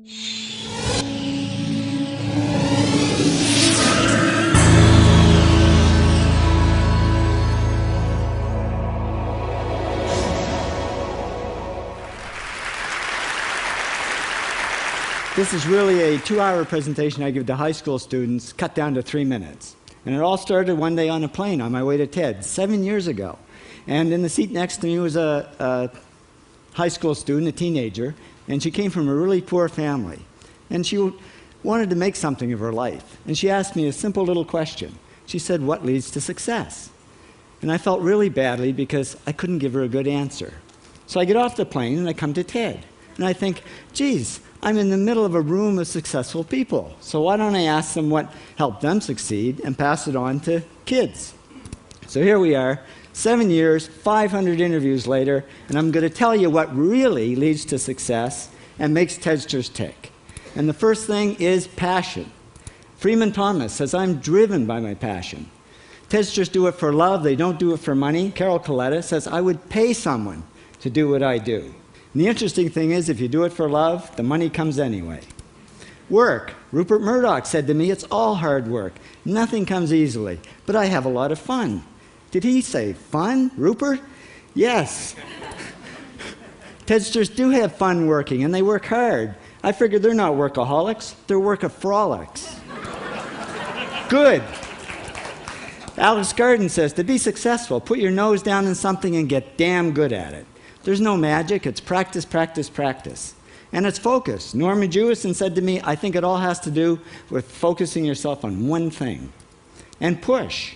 This is really a 2-hour presentation I give to high school students, cut down to 3 minutes. And it all started one day on a plane on my way to TED, 7 years ago. And in the seat next to me was a high school student, a teenager, and she came from a really poor family. And she wanted to make something of her life. And she asked me a simple little question. She said, "What leads to success?" And I felt really badly because I couldn't give her a good answer. So I get off the plane and I come to TED. And I think, geez, I'm in the middle of a room of successful people. So why don't I ask them what helped them succeed and pass it on to kids? So here we are, 7 years, 500 interviews later, and I'm going to tell you what really leads to success and makes TEDsters tick. And the first thing is passion. Freeman Thomas says, "I'm driven by my passion." TEDsters do it for love, they don't do it for money. Carol Coletta says, "I would pay someone to do what I do." And the interesting thing is, if you do it for love, the money comes anyway. Work. Rupert Murdoch said to me, "It's all hard work. Nothing comes easily, but I have a lot of fun." Did he say fun, Rupert? Yes. TEDsters do have fun working, and they work hard. I figured they're not workaholics, they're workaholics. Good. Alex Garden says, to be successful, put your nose down in something and get damn good at it. There's no magic, it's practice, practice, practice. And it's focus. Norman Jewison said to me, "I think it all has to do with focusing yourself on one thing." And push.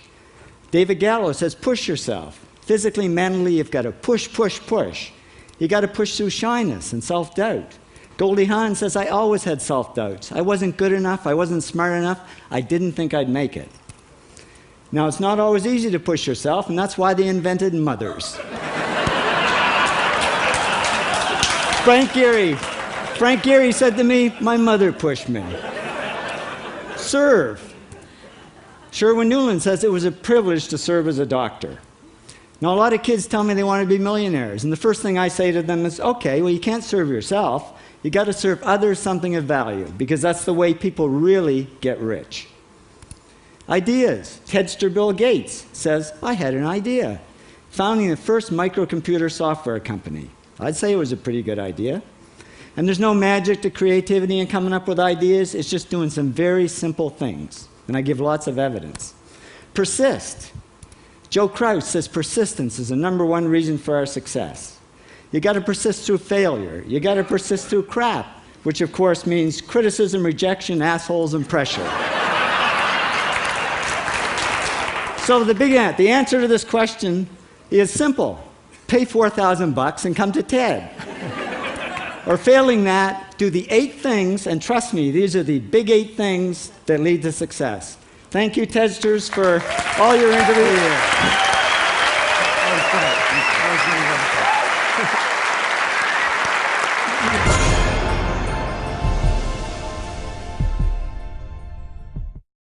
David Gallo says, push yourself. Physically, mentally, you've got to push, push, push. You got to push through shyness and self-doubt. Goldie Hawn says, "I always had self-doubts. I wasn't good enough, I wasn't smart enough, I didn't think I'd make it." Now, it's not always easy to push yourself, and that's why they invented mothers. Frank Gehry said to me, "My mother pushed me." Serve. Sherwin Newland says, "It was a privilege to serve as a doctor." Now, a lot of kids tell me they want to be millionaires, and the first thing I say to them is, okay, well, you can't serve yourself. You got to serve others something of value, because that's the way people really get rich. Ideas. TEDster Bill Gates says, "I had an idea," founding the first microcomputer software company. I'd say it was a pretty good idea. And there's no magic to creativity and coming up with ideas. It's just doing some very simple things. And I give lots of evidence. Persist. Joe Kraus says persistence is the #1 reason for our success. You got to persist through failure. You got to persist through crap, which of course means criticism, rejection, assholes, and pressure. So the answer to this question is simple. Pay $4,000 and come to TED. Or failing that, do the 8 things, and trust me, these are the big 8 things that lead to success. Thank you, TEDsters, for all your interviews.